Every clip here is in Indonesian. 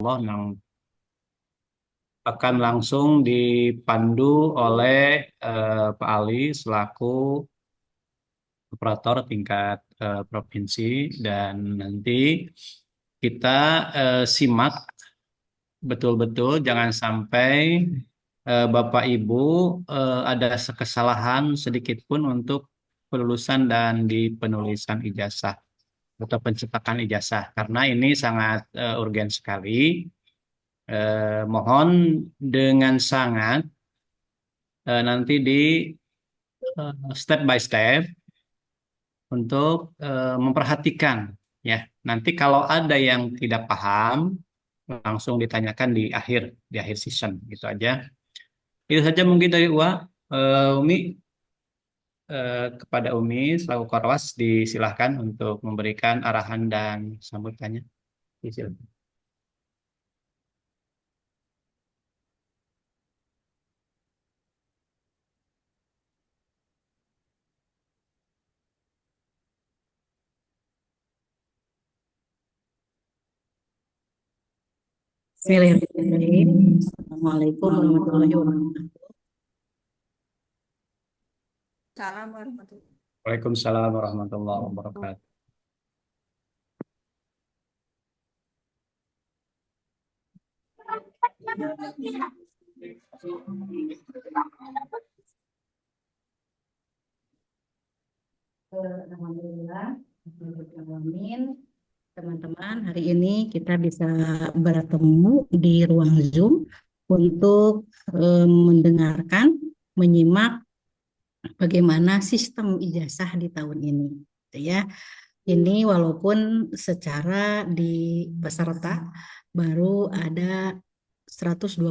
Allah yang akan langsung dipandu oleh Pak Ali selaku operator tingkat provinsi, dan nanti kita simak betul-betul, jangan sampai Bapak Ibu ada kesalahan sedikit pun untuk kelulusan dan di penulisan ijazah atau pencetakan ijazah, karena ini sangat urgen sekali. Mohon dengan sangat nanti di step by step untuk memperhatikan, ya. Nanti kalau ada yang tidak paham langsung ditanyakan di akhir season, gitu aja. Itu saja mungkin dari Umi. Kepada Umi selaku Korwas disilahkan untuk memberikan arahan dan sambutannya. Silakan. Bismillahirrahmanirrahim. Assalamualaikum warahmatullahi wabarakatuh. Salam warahmatullahi Waalaikumsalam warahmatullahi wabarakatuh. Alhamdulillah, Alamin. Teman-teman, hari ini kita bisa bertemu di ruang Zoom untuk mendengarkan, menyimak bagaimana sistem ijazah di tahun ini, gitu ya. Ini walaupun secara di peserta baru ada 122,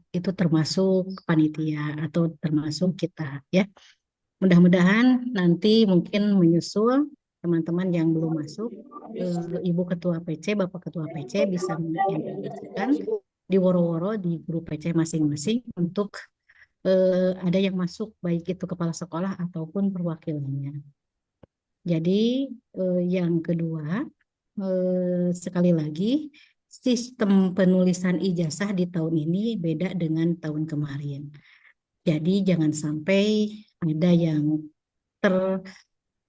itu termasuk panitia atau termasuk kita, ya. Mudah-mudahan nanti mungkin menyusul teman-teman yang belum masuk, Ibu Ketua PC, Bapak Ketua PC bisa menginformasikan di woro-woro di grup PC masing-masing untuk ada yang masuk, baik itu kepala sekolah ataupun perwakilannya. Jadi yang kedua, sekali lagi, sistem penulisan ijazah di tahun ini beda dengan tahun kemarin. Jadi jangan sampai ada yang ter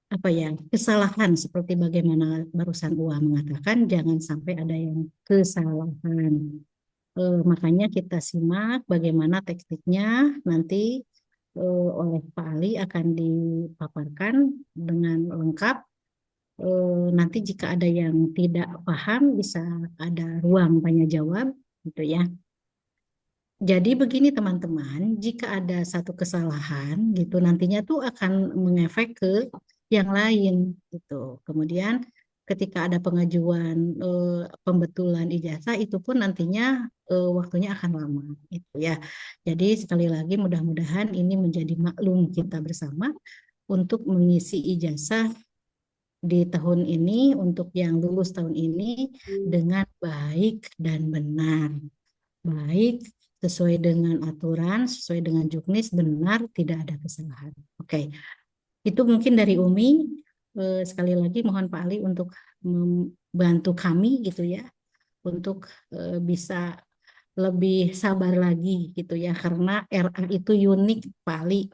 apa ya kesalahan seperti bagaimana barusan Ua mengatakan, jangan sampai ada yang kesalahan. Makanya kita simak bagaimana tekniknya nanti oleh Pak Ali akan dipaparkan dengan lengkap. Nanti jika ada yang tidak paham bisa ada ruang tanya jawab, gitu ya. Jadi begini teman-teman, jika ada satu kesalahan gitu nantinya tuh akan mengefek ke yang lain gitu. Kemudian ketika ada pengajuan pembetulan ijazah itu pun nantinya waktunya akan lama gitu ya. Jadi sekali lagi mudah-mudahan ini menjadi maklum kita bersama untuk mengisi ijazah di tahun ini untuk yang lulus tahun ini dengan baik dan benar. Baik, sesuai dengan aturan, sesuai dengan juknis, benar, tidak ada kesalahan. Oke, itu mungkin dari Umi. Sekali lagi mohon Pak Ali untuk membantu kami gitu ya, untuk bisa lebih sabar lagi gitu ya, karena RA itu unik Pak Ali,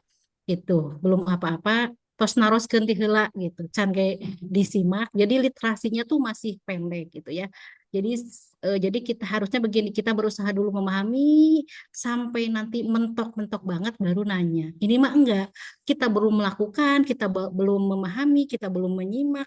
itu belum apa-apa tos naroskeun ti heula gitu can kayak disimak, jadi literasinya tuh masih pendek gitu ya. Jadi jadi kita harusnya begini, kita berusaha dulu memahami sampai nanti mentok-mentok banget baru nanya. Ini mah enggak, kita belum melakukan, kita belum memahami, kita belum menyimak,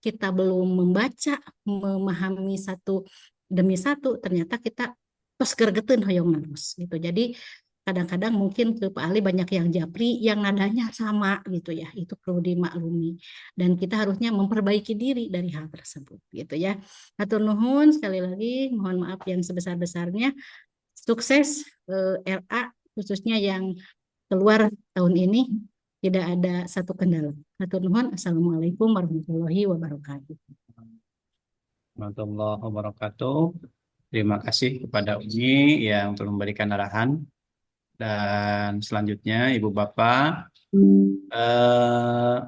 kita belum membaca, memahami satu demi satu, ternyata kita tos gergetun hoyong terus gitu. Jadi kadang-kadang mungkin ke Pak Ali banyak yang japri yang nadanya sama gitu ya, itu perlu dimaklumi dan kita harusnya memperbaiki diri dari hal tersebut gitu ya. Hatur nuhun, sekali lagi mohon maaf yang sebesar-besarnya. Sukses RA khususnya yang keluar tahun ini tidak ada satu kendala. Hatur nuhun. Assalamualaikum warahmatullahi wabarakatuh. Warahmatullahi wabarakatuh. Terima kasih kepada Umi yang telah memberikan arahan. Dan selanjutnya Ibu Bapak, eh,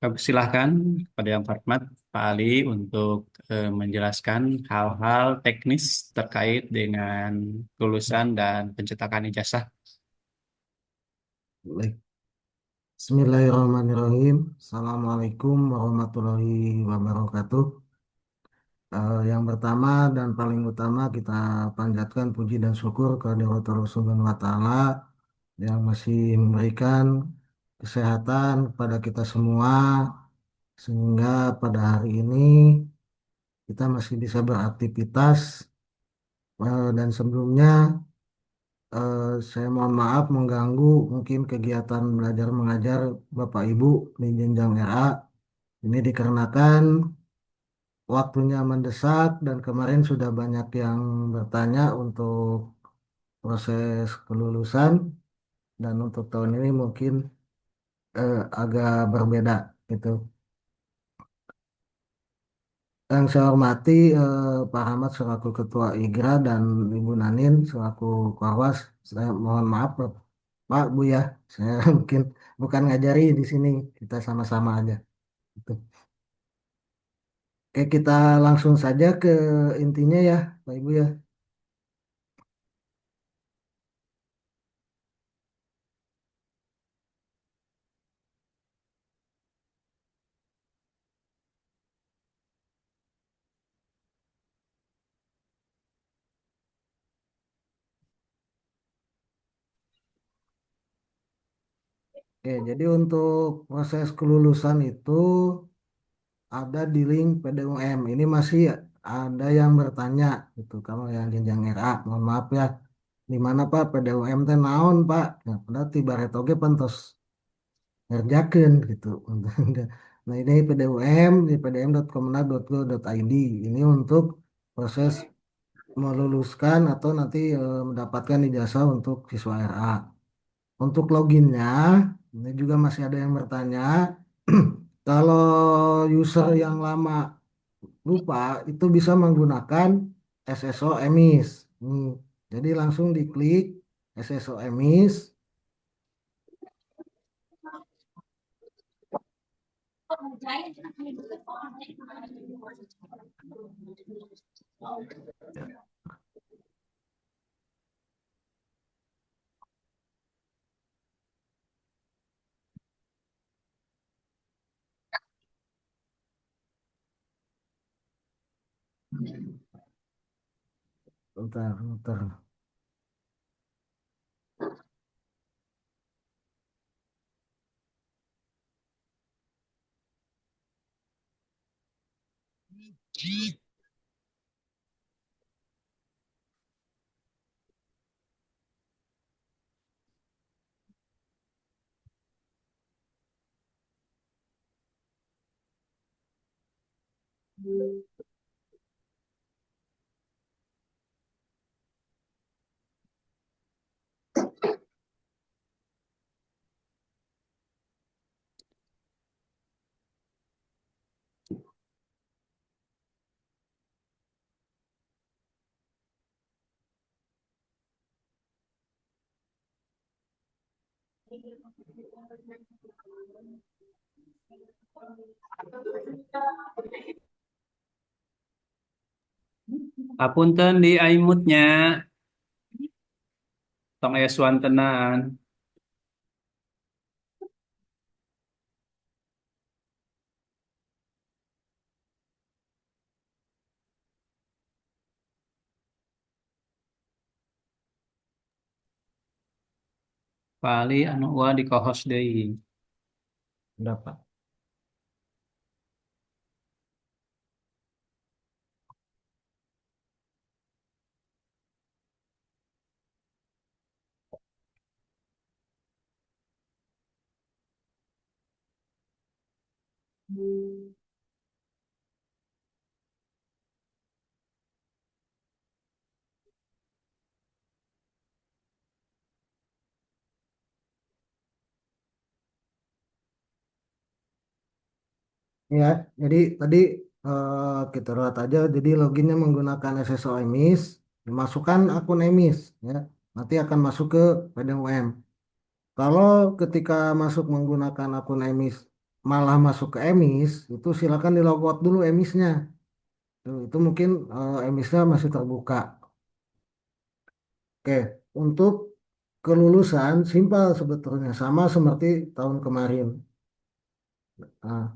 kami silahkan kepada yang hormat Pak Ali untuk menjelaskan hal-hal teknis terkait dengan kelulusan dan pencetakan ijazah. Baik. Bismillahirrahmanirrahim. Assalamualaikum warahmatullahi wabarakatuh. Yang pertama dan paling utama kita panjatkan puji dan syukur kehadirat Allah Subhanahu wa Ta'ala yang masih memberikan kesehatan kepada kita semua sehingga pada hari ini kita masih bisa beraktivitas. Dan sebelumnya saya mohon maaf mengganggu mungkin kegiatan belajar mengajar Bapak Ibu di jenjang RA. Ini dikarenakan waktunya mendesak dan kemarin sudah banyak yang bertanya untuk proses kelulusan dan untuk tahun ini mungkin agak berbeda gitu. Yang saya hormati Pak Ahmad selaku Ketua IGRA dan Ibu Nanin selaku Korwas. Saya mohon maaf Pak Bu ya, saya mungkin bukan ngajari di sini, kita sama-sama aja. Gitu. Oke, kita langsung saja ke intinya ya, Pak Ibu ya. Oke, jadi untuk proses kelulusan itu ada di link PDUM. Ini masih ada yang bertanya gitu. Kalau yang jenjang RA, mohon maaf ya. Di mana Pak PDUM teh naon Pak? Nah, padahal tiba retoge pantos ngerjakeun gitu. Nah, ini PDUM di pdm.kemenag.go.id. Ini untuk proses meluluskan atau nanti mendapatkan ijazah untuk siswa RA. Untuk loginnya, ini juga masih ada yang bertanya. Kalau user yang lama lupa, itu bisa menggunakan SSO emis. Jadi langsung diklik SSO emis. Bentar, bentar. Apunten di aimutnya, tong aya suantenan. Pali anu di kohos deui. Udah, Pak. Ya, jadi tadi kita lihat aja. Jadi loginnya menggunakan SSO emis, dimasukkan akun emis, ya. Nanti akan masuk ke PDUM. Kalau ketika masuk menggunakan akun emis, malah masuk ke emis, itu silakan di logout dulu emisnya. Itu mungkin emisnya masih terbuka. Oke, untuk kelulusan simpel sebetulnya sama seperti tahun kemarin. Nah,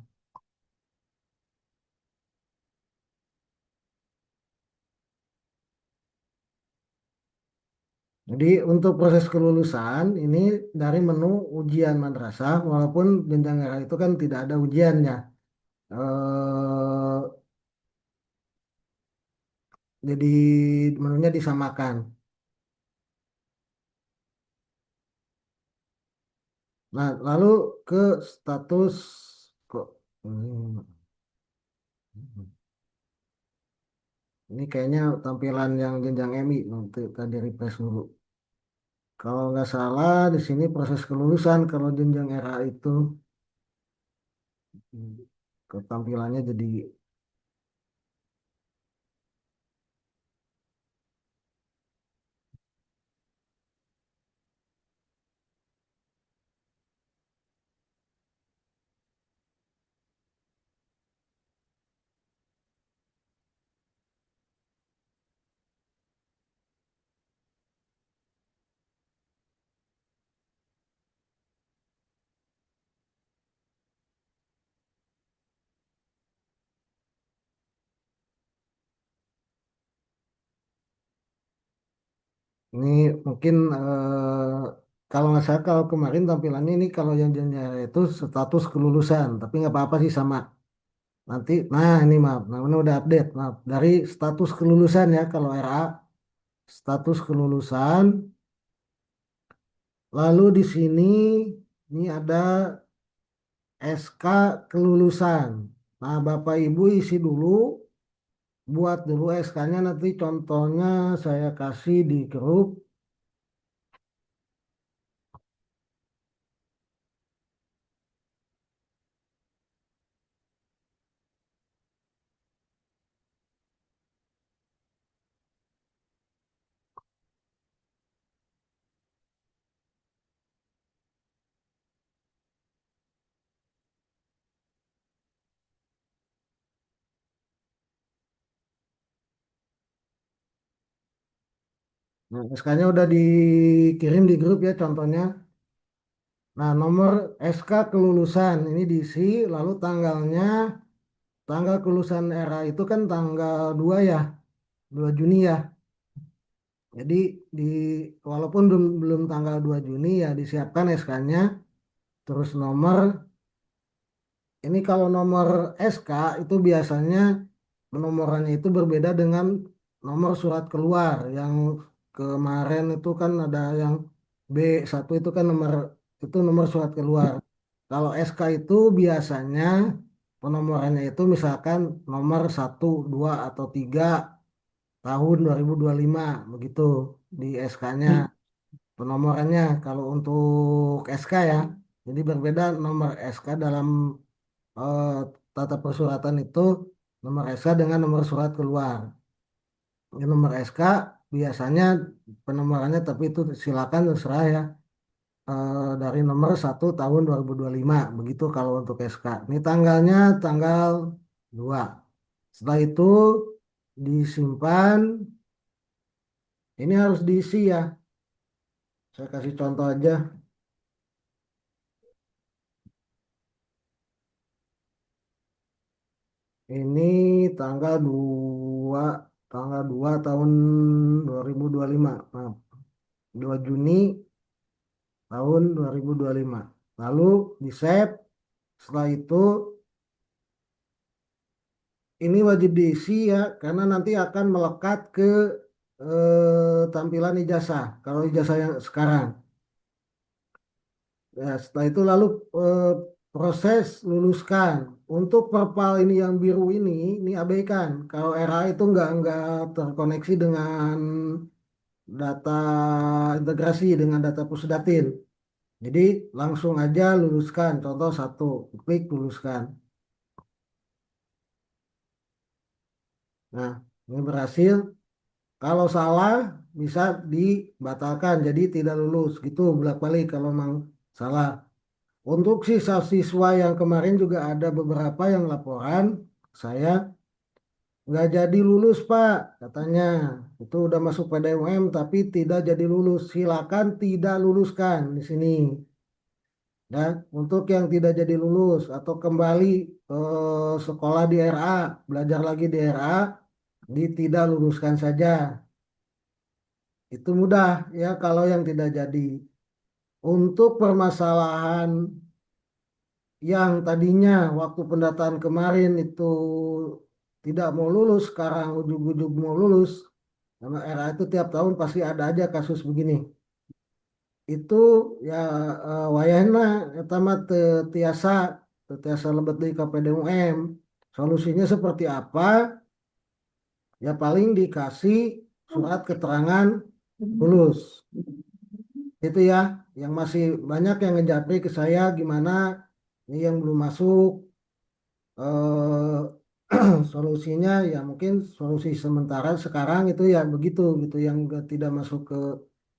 jadi untuk proses kelulusan ini dari menu ujian madrasah, walaupun jenjang era itu kan tidak ada ujiannya. Eh, jadi menunya disamakan. Nah, lalu ke status kok ini kayaknya tampilan yang jenjang MI nanti tadi refresh dulu. Kalau nggak salah di sini proses kelulusan kalau jenjang era itu ketampilannya jadi ini mungkin kalau nggak salah kalau kemarin tampilannya ini kalau yang jenjang era itu status kelulusan, tapi nggak apa-apa sih sama. Nanti, nah ini maaf, nah ini udah update, maaf. Dari status kelulusan ya kalau RA, status kelulusan, lalu di sini ini ada SK kelulusan. Nah, Bapak Ibu isi dulu, buat dulu SK-nya nanti contohnya saya kasih di grup. Nah, SK-nya udah dikirim di grup ya contohnya. Nah, nomor SK kelulusan ini diisi, lalu tanggalnya, tanggal kelulusan era itu kan tanggal 2 ya, 2 Juni ya. Jadi di walaupun belum tanggal 2 Juni ya disiapkan SK-nya, terus nomor ini kalau nomor SK itu biasanya penomorannya itu berbeda dengan nomor surat keluar yang kemarin itu kan ada yang B1 itu kan nomor surat keluar. Kalau SK itu biasanya penomorannya itu misalkan nomor 1, 2 atau 3 tahun 2025 begitu di SK-nya penomorannya kalau untuk SK ya. Jadi berbeda nomor SK dalam eh, tata persuratan itu nomor SK dengan nomor surat keluar. Ini nomor SK biasanya penomorannya tapi itu silakan terserah ya. Dari nomor 1 tahun 2025 begitu kalau untuk SK. Ini tanggalnya tanggal 2. Setelah itu disimpan. Ini harus diisi ya. Saya kasih contoh aja. Ini tanggal 2 tanggal 2 tahun 2025. Maaf, 2 Juni tahun 2025. Lalu di save. Setelah itu ini wajib diisi ya karena nanti akan melekat ke tampilan ijazah. Kalau ijazah yang sekarang. Ya, setelah itu lalu eh, proses luluskan. Untuk perpal ini yang biru ini abaikan. Kalau RA itu nggak terkoneksi dengan data integrasi dengan data Pusdatin. Jadi langsung aja luluskan. Contoh satu, klik luluskan. Nah, ini berhasil. Kalau salah bisa dibatalkan. Jadi tidak lulus. Gitu bolak-balik kalau memang salah. Untuk siswa-siswa yang kemarin juga ada beberapa yang laporan saya nggak jadi lulus Pak, katanya. Itu udah masuk PDUM tapi tidak jadi lulus. Silakan tidak luluskan di sini. Ya, untuk yang tidak jadi lulus atau kembali sekolah di RA, belajar lagi di RA, tidak luluskan saja. Itu mudah ya kalau yang tidak jadi. Untuk permasalahan yang tadinya waktu pendataan kemarin itu tidak mau lulus, sekarang ujug-ujug mau lulus. Karena RA itu tiap tahun pasti ada aja kasus begini. Itu ya wayahna eta mah teu tiasa lebet deui ka PDUM. Solusinya seperti apa? Ya paling dikasih surat keterangan lulus. Itu ya, yang masih banyak yang ngejapri ke saya gimana ini yang belum masuk solusinya ya mungkin solusi sementara sekarang itu ya begitu gitu yang tidak masuk ke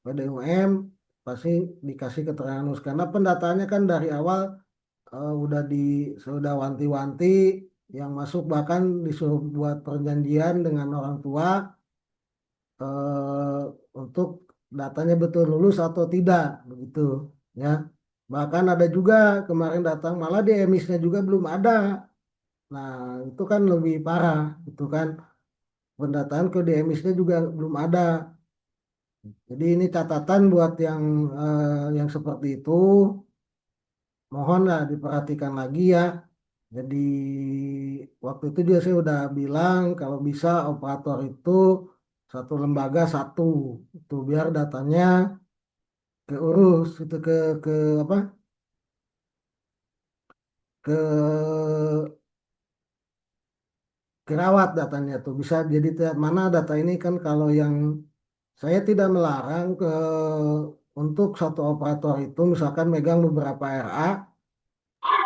PDUM pasti dikasih keterangan lulus karena pendataannya kan dari awal sudah wanti-wanti yang masuk bahkan disuruh buat perjanjian dengan orang tua eh, untuk datanya betul lulus atau tidak begitu ya. Bahkan ada juga kemarin datang malah di emisnya juga belum ada. Nah, itu kan lebih parah, itu kan pendataan ke DMIS-nya juga belum ada. Jadi ini catatan buat yang seperti itu, mohonlah diperhatikan lagi ya. Jadi waktu itu juga saya udah bilang kalau bisa operator itu satu lembaga satu, itu biar datanya keurus itu ke apa? Ke kerawat datanya tuh bisa jadi mana data ini kan kalau yang saya tidak melarang untuk satu operator itu misalkan megang beberapa RA,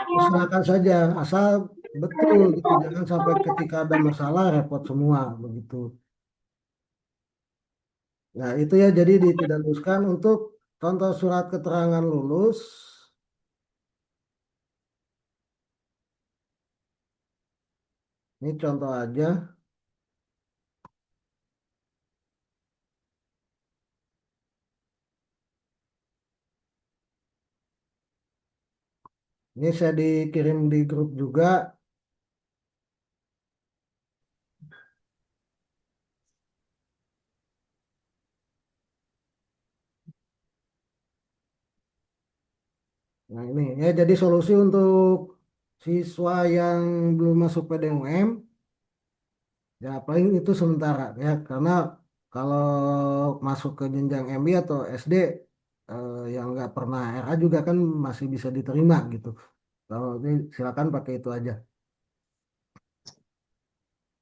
silakan saja asal betul gitu jangan sampai ketika ada masalah repot semua begitu. Nah itu ya jadi tidak luluskan untuk contoh surat keterangan lulus ini contoh aja. Ini saya dikirim di grup juga. Nah ini ya jadi solusi untuk siswa yang belum masuk PDUM. Ya paling itu sementara ya karena kalau masuk ke jenjang MI atau SD yang nggak pernah RA juga kan masih bisa diterima gitu. Kalau ini silakan pakai itu aja.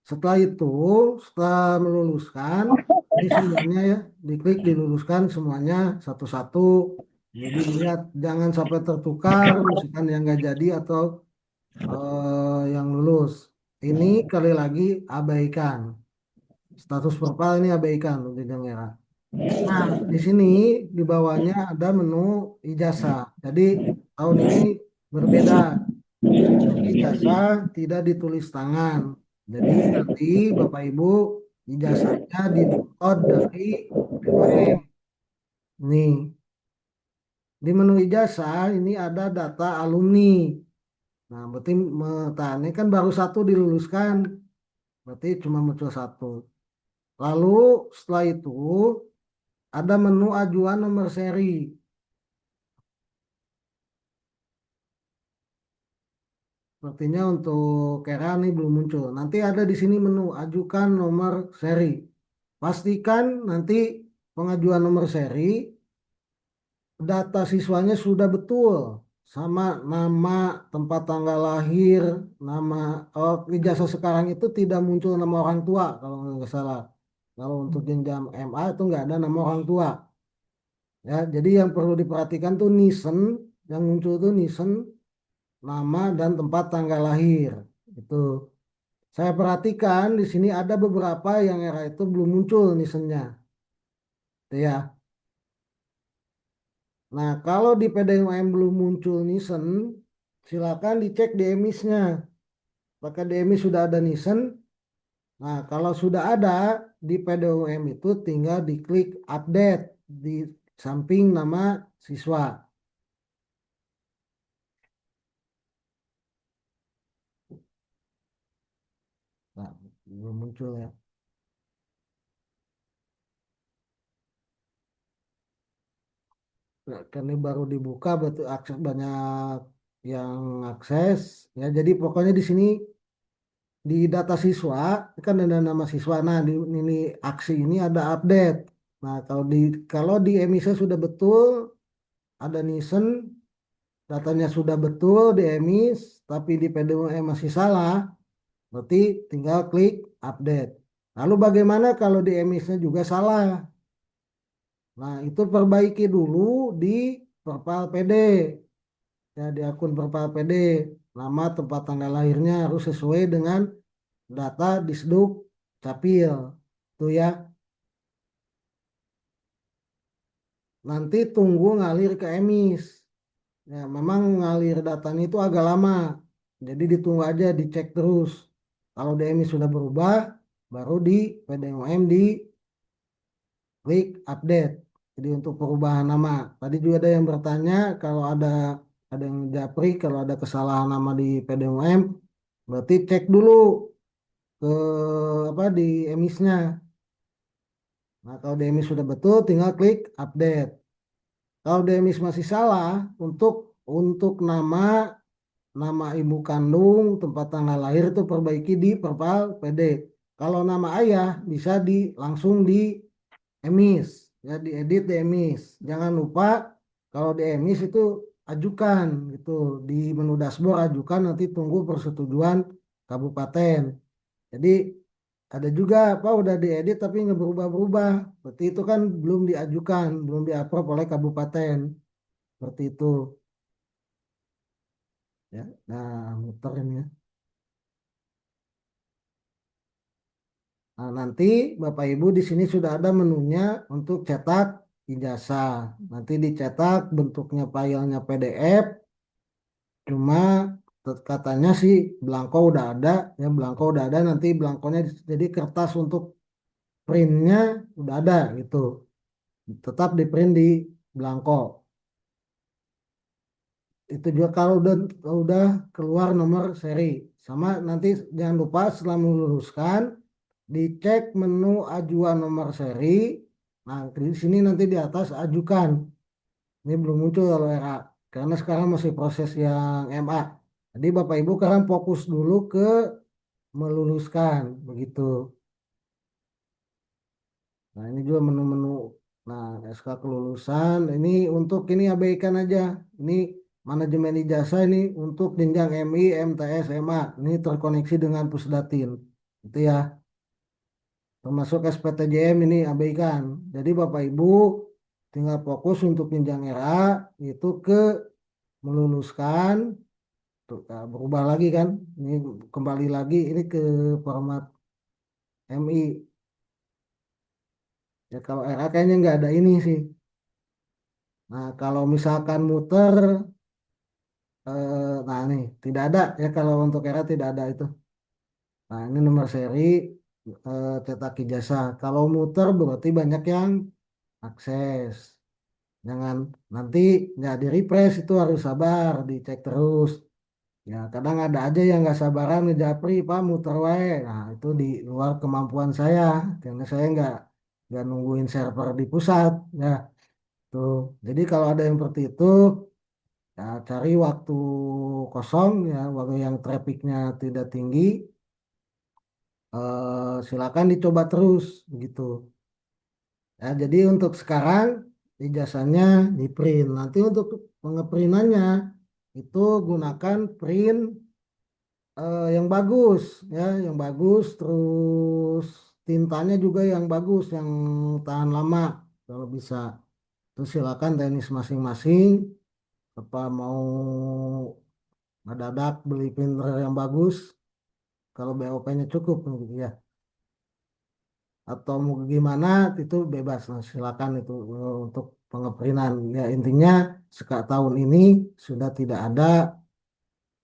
Setelah itu, setelah meluluskan, ini semuanya ya diklik diluluskan semuanya satu-satu. Jadi lihat jangan sampai tertukar misalkan yang nggak jadi atau yang lulus. Ini kali lagi abaikan. Status profil ini abaikan untuk jenjang merah. Nah, di sini di bawahnya ada menu ijazah. Jadi tahun ini berbeda. Untuk ijazah tidak ditulis tangan. Jadi nanti Bapak Ibu ijazahnya di-download dari BBM. Nih, di menu ijazah ini ada data alumni. Nah, berarti ini kan baru satu diluluskan. Berarti cuma muncul satu. Lalu setelah itu ada menu ajuan nomor seri. Sepertinya untuk Kera nih belum muncul. Nanti ada di sini menu ajukan nomor seri. Pastikan nanti pengajuan nomor seri data siswanya sudah betul sama nama, tempat tanggal lahir, nama ijazah sekarang itu tidak muncul nama orang tua kalau nggak salah. Kalau untuk jenjang MA itu nggak ada nama orang tua. Ya, jadi yang perlu diperhatikan tuh nisen, yang muncul tuh nisen, nama dan tempat tanggal lahir. Itu. Saya perhatikan di sini ada beberapa yang era itu belum muncul nisennya. Itu ya. Nah, kalau di PDUM belum muncul nisen, silakan dicek DMIS-nya. Apakah DMIS sudah ada nisen? Nah, kalau sudah ada di PDUM itu tinggal diklik update di samping nama siswa. Nah, belum muncul ya. Nah, karena baru dibuka berarti akses banyak yang akses ya. Jadi pokoknya di sini di data siswa kan ada nama siswa. Nah, di ini aksi ini ada update. Nah, kalau di emisnya sudah betul, ada Nielsen, datanya sudah betul di emis, tapi di PDUM masih salah, berarti tinggal klik update. Lalu bagaimana kalau di emisnya juga salah? Nah, itu perbaiki dulu di Perpal PD. Ya, di akun Perpal PD. Nama tempat tanggal lahirnya harus sesuai dengan data di Sduk Capil. Tuh ya. Nanti tunggu ngalir ke emis. Ya, memang ngalir datanya itu agak lama. Jadi ditunggu aja, dicek terus. Kalau di emis sudah berubah, baru di PDUM di klik update. Jadi untuk perubahan nama. Tadi juga ada yang bertanya kalau ada yang japri kalau ada kesalahan nama di PDUM, berarti cek dulu ke apa di emisnya. Nah, kalau di emis sudah betul, tinggal klik update. Kalau di emis masih salah, untuk nama ibu kandung, tempat tanggal lahir itu perbaiki di Perpal PD. Kalau nama ayah bisa langsung di emis, ya diedit di emis. Jangan lupa kalau di emis itu ajukan gitu di menu dashboard ajukan nanti tunggu persetujuan kabupaten. Jadi ada juga apa udah diedit tapi nggak berubah-berubah. Berarti itu kan belum diajukan, belum diapprove oleh kabupaten. Seperti itu ya. Nah, muter ini ya. Nah, nanti Bapak Ibu di sini sudah ada menunya untuk cetak ijazah. Nanti dicetak bentuknya filenya PDF, cuma katanya sih belangko udah ada, ya belangko udah ada. Nanti belangkonya jadi kertas untuk printnya udah ada gitu. Tetap di print di belangko. Itu juga kalau udah keluar nomor seri. Sama nanti jangan lupa setelah meluluskan dicek menu ajuan nomor seri. Nah, di sini nanti di atas ajukan. Ini belum muncul kalau RA karena sekarang masih proses yang MA. Jadi Bapak Ibu sekarang fokus dulu ke meluluskan begitu. Nah, ini juga menu-menu. Nah, SK kelulusan ini untuk ini abaikan aja. Ini manajemen ijazah ini untuk jenjang MI, MTS, MA. Ini terkoneksi dengan Pusdatin. Itu ya. Termasuk SPTJM ini abaikan. Jadi Bapak Ibu tinggal fokus untuk jenjang RA itu ke meluluskan. Tuh, nah, berubah lagi kan. Ini kembali lagi ini ke format MI. Ya kalau RA kayaknya nggak ada ini sih. Nah, kalau misalkan muter, nah nih tidak ada ya kalau untuk era tidak ada itu. Nah, ini nomor seri cetak ijazah. Kalau muter berarti banyak yang akses. Jangan nanti nggak di refresh itu harus sabar, dicek terus. Ya kadang ada aja yang nggak sabaran ngejapri, Pak muter wae. Nah itu di luar kemampuan saya, karena saya nggak nungguin server di pusat. Ya tuh. Jadi kalau ada yang seperti itu, ya, cari waktu kosong ya, waktu yang trafficnya tidak tinggi, silakan dicoba terus begitu. Ya, jadi untuk sekarang ijazahnya di print. Nanti untuk pengeprintannya itu gunakan print yang bagus ya, yang bagus. Terus tintanya juga yang bagus, yang tahan lama kalau bisa. Terus silakan teknis masing-masing. Apa mau mendadak beli printer yang bagus kalau BOP-nya cukup gitu ya atau mau gimana itu bebas. Nah, silakan itu untuk pengeprintan ya intinya tahun ini sudah tidak ada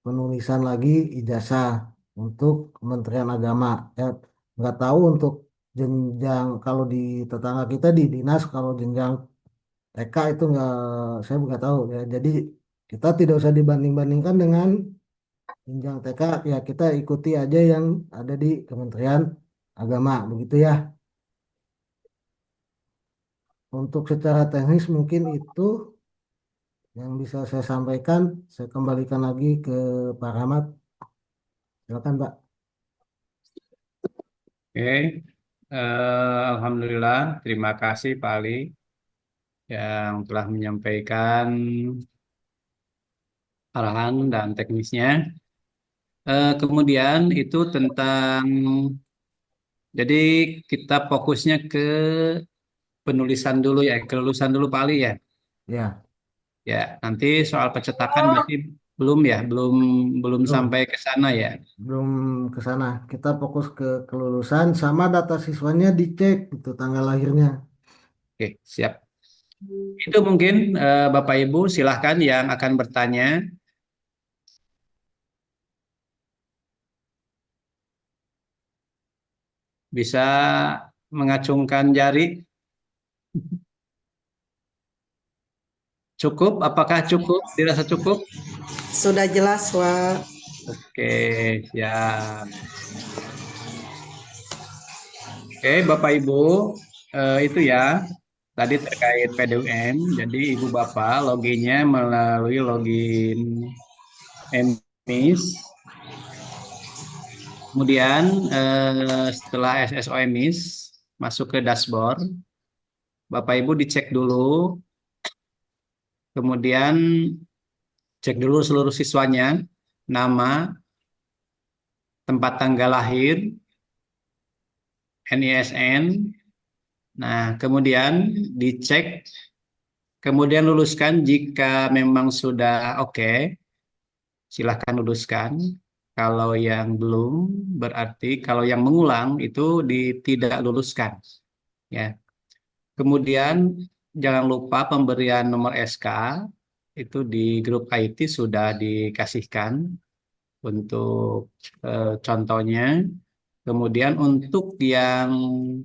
penulisan lagi ijazah untuk Kementerian Agama ya nggak tahu untuk jenjang kalau di tetangga kita di dinas kalau jenjang TK itu nggak, saya nggak tahu ya. Jadi kita tidak usah dibanding-bandingkan dengan jenjang TK, ya kita ikuti aja yang ada di Kementerian Agama begitu ya. Untuk secara teknis mungkin itu yang bisa saya sampaikan. Saya kembalikan lagi ke Pak Rahmat. Silakan Pak. Oke, Alhamdulillah, terima kasih Pak Ali yang telah menyampaikan arahan dan teknisnya. Kemudian itu tentang, jadi kita fokusnya ke penulisan dulu ya, kelulusan dulu Pak Ali ya. Ya, Ya, nanti soal pencetakan berarti belum ya, belum belum belum sampai ke sana ya. belum ke sana. Kita fokus ke kelulusan sama data siswanya dicek itu tanggal lahirnya. Oke, siap. Itu mungkin Bapak Ibu silahkan yang akan bertanya bisa mengacungkan jari. Cukup? Apakah cukup? Dirasa cukup? Sudah jelas, Wak. Oke, siap. Oke, Bapak Ibu, itu ya tadi terkait PDUM. Jadi Ibu Bapak loginnya melalui login MIS. Kemudian setelah SSO MIS masuk ke dashboard, Bapak Ibu dicek dulu, kemudian cek dulu seluruh siswanya, nama, tempat tanggal lahir, NISN. Nah, kemudian dicek, kemudian luluskan jika memang sudah oke, silahkan luluskan. Kalau yang belum, berarti kalau yang mengulang itu tidak luluskan. Ya. Kemudian jangan lupa pemberian nomor SK itu di grup IT sudah dikasihkan untuk contohnya. Kemudian untuk yang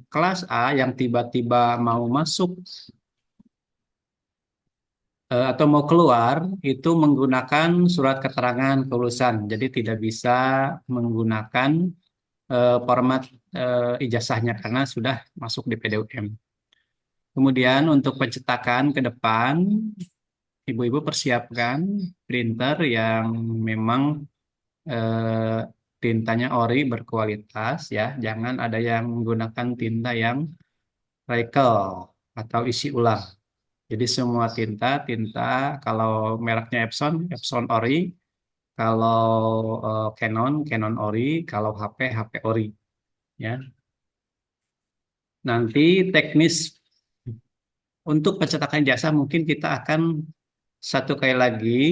kelas A yang tiba-tiba mau masuk atau mau keluar itu menggunakan surat keterangan kelulusan. Jadi tidak bisa menggunakan format ijazahnya karena sudah masuk di PDUM. Kemudian untuk pencetakan ke depan, ibu-ibu persiapkan printer yang memang eh, tintanya ori berkualitas ya. Jangan ada yang menggunakan tinta yang recycle atau isi ulang. Jadi semua tinta kalau mereknya Epson, Epson ori. Kalau Canon, Canon ori. Kalau HP, HP ori. Ya. Nanti teknis untuk pencetakan jasa mungkin kita akan satu kali lagi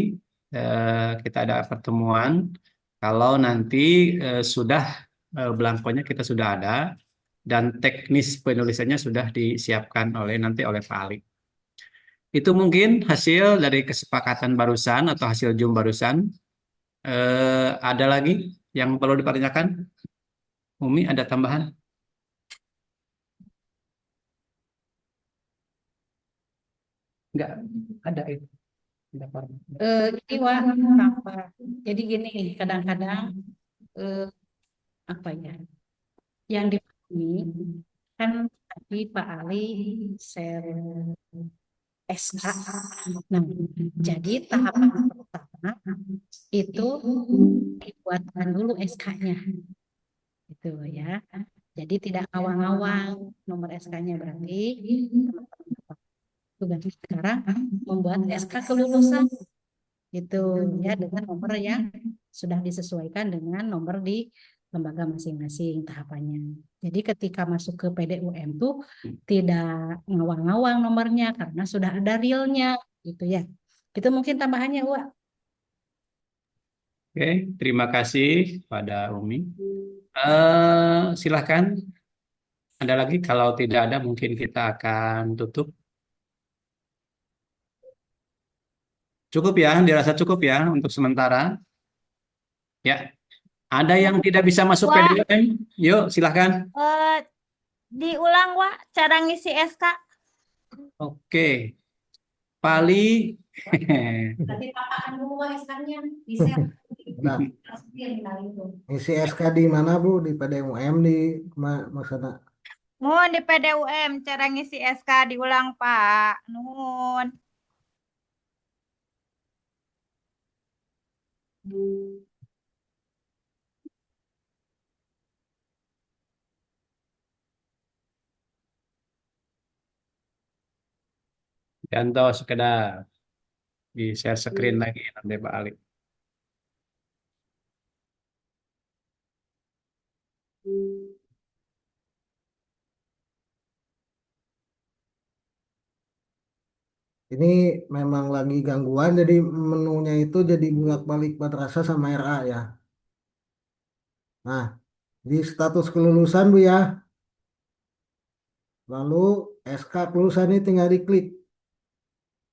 kita ada pertemuan. Kalau nanti sudah belangkonya kita sudah ada dan teknis penulisannya sudah disiapkan nanti oleh Pak Ali. Itu mungkin hasil dari kesepakatan barusan atau hasil Zoom barusan. Ada lagi yang perlu dipertanyakan? Umi ada tambahan? Enggak ada itu. Enggak, Pak. Ini Wak, kenapa? Jadi gini, kadang-kadang eh, apa ya, yang dipahami kan tadi Pak Ali share SK. Nah, jadi tahapan pertama itu dibuatkan dulu SK-nya, gitu ya. Jadi tidak awang-awang nomor SK-nya berarti tugas sekarang membuat SK kelulusan itu ya dengan nomor yang sudah disesuaikan dengan nomor di lembaga masing-masing tahapannya. Jadi ketika masuk ke PDUM tuh tidak ngawang-ngawang nomornya karena sudah ada realnya gitu ya. Itu mungkin tambahannya, Wak. Oke, terima kasih pada Umi. Silahkan. Ada lagi? Kalau tidak ada, mungkin kita akan tutup. Cukup ya, dirasa cukup ya untuk sementara. Ya, Ada yang tidak bisa masuk Wah, PDM? Yuk, silahkan. eh, diulang Wak cara ngisi SK. Oke, Pali. Tadi papakan dulu SK-nya di share. Nah, isi SK di mana Bu? Di PDUM di maksudnya. Nuhun di PDUM cara ngisi SK diulang Pak. Nuhun. Contoh sekedar di share screen lagi nanti Pak Ali. Ini memang lagi gangguan, jadi menunya itu jadi bolak-balik madrasah sama RA ya. Nah, di status kelulusan Bu ya, lalu SK kelulusan ini tinggal diklik.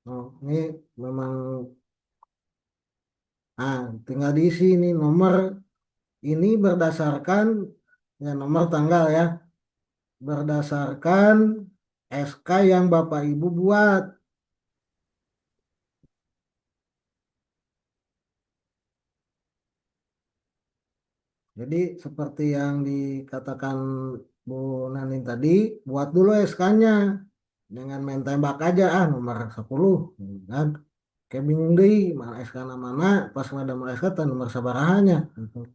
Oh, ini memang, nah tinggal diisi ini nomor ini berdasarkan ya nomor tanggal ya, berdasarkan SK yang Bapak Ibu buat. Jadi seperti yang dikatakan Bu Nanin tadi, buat dulu SK-nya. Dengan main tembak aja, nomor 10. Kan. Kayak bingung deh, mana SK mana, pas ada mau SK, dan nomor sabarahannya. Gitu.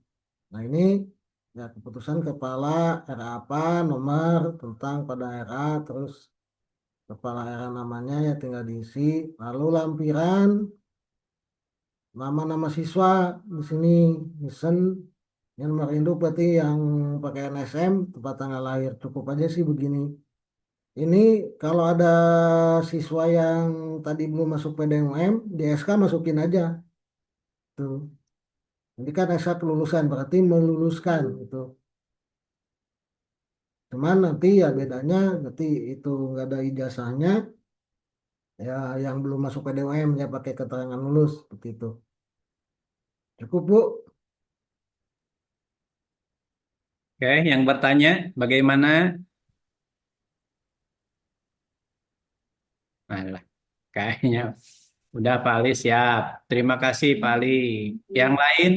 Nah ini ya keputusan kepala RA apa, nomor tentang pada RA, terus kepala RA namanya ya tinggal diisi. Lalu lampiran, nama-nama siswa di sini, Nisen. Yang nomor induk berarti yang pakai NSM, tempat tanggal lahir. Cukup aja sih begini. Ini kalau ada siswa yang tadi belum masuk PDUM, di SK masukin aja. Tuh. Jadi kan SK kelulusan, berarti meluluskan. Gitu. Cuman nanti ya bedanya, nanti itu nggak ada ijazahnya, ya yang belum masuk PDUM ya pakai keterangan lulus. Seperti itu. Cukup Bu. Oke, yang bertanya bagaimana? Nah, lah, kayaknya udah Pak Ali siap. Terima kasih Pak Ali. Yang lain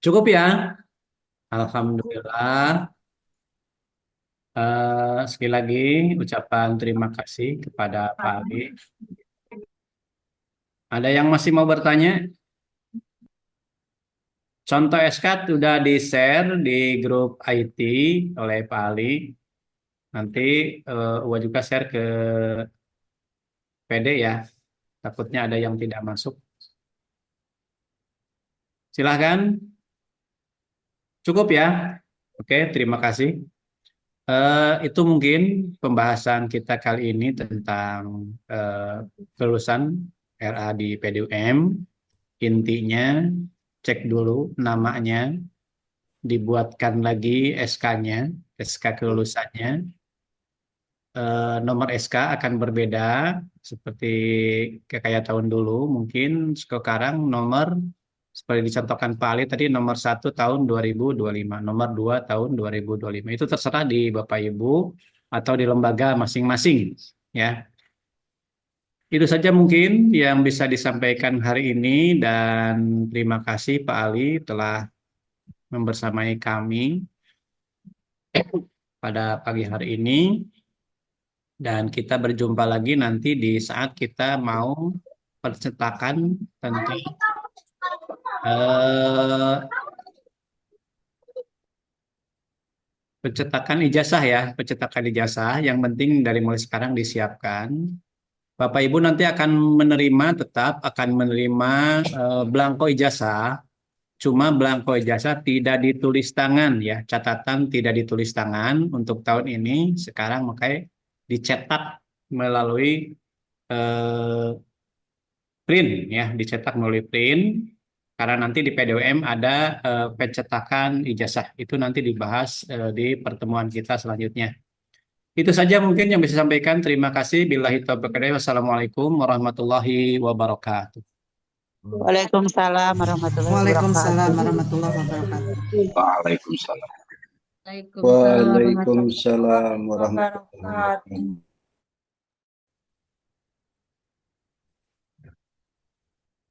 cukup ya? Alhamdulillah. Sekali lagi ucapan terima kasih kepada Pak Ali. Ada yang masih mau bertanya? Contoh SK sudah di-share di grup IT oleh Pak Ali. Nanti Uwa juga share ke PD ya. Takutnya ada yang tidak masuk. Silahkan. Cukup ya. Oke, terima kasih. Itu mungkin pembahasan kita kali ini tentang kelulusan RA di PDUM. Intinya cek dulu namanya, dibuatkan lagi SK-nya, SK kelulusannya. Nomor SK akan berbeda seperti kayak tahun dulu. Mungkin sekarang nomor seperti dicontohkan Pak Ali tadi nomor 1 tahun 2025, nomor 2 tahun 2025. Itu terserah di Bapak Ibu atau di lembaga masing-masing ya. Itu saja mungkin yang bisa disampaikan hari ini dan terima kasih Pak Ali telah membersamai kami pada pagi hari ini dan kita berjumpa lagi nanti di saat kita mau percetakan tentang eh, pencetakan ijazah ya, pencetakan ijazah yang penting dari mulai sekarang disiapkan. Bapak Ibu nanti akan menerima tetap akan menerima belangko ijazah, cuma belangko ijazah tidak ditulis tangan ya, catatan tidak ditulis tangan untuk tahun ini. Sekarang makanya dicetak melalui eh, print ya, dicetak melalui print. Karena nanti di PDWM ada pencetakan ijazah. Itu nanti dibahas di pertemuan kita selanjutnya. Itu saja mungkin yang bisa sampaikan. Terima kasih. Billahi taufiq wal hidayah. Wassalamualaikum warahmatullahi wabarakatuh. Waalaikumsalam warahmatullahi Waalaikumsalam wabarakatuh. warahmatullahi wabarakatuh. Waalaikumsalam. Waalaikumsalam warahmatullahi Waalaikumsalam warahmatullahi wabarakatuh. wabarakatuh.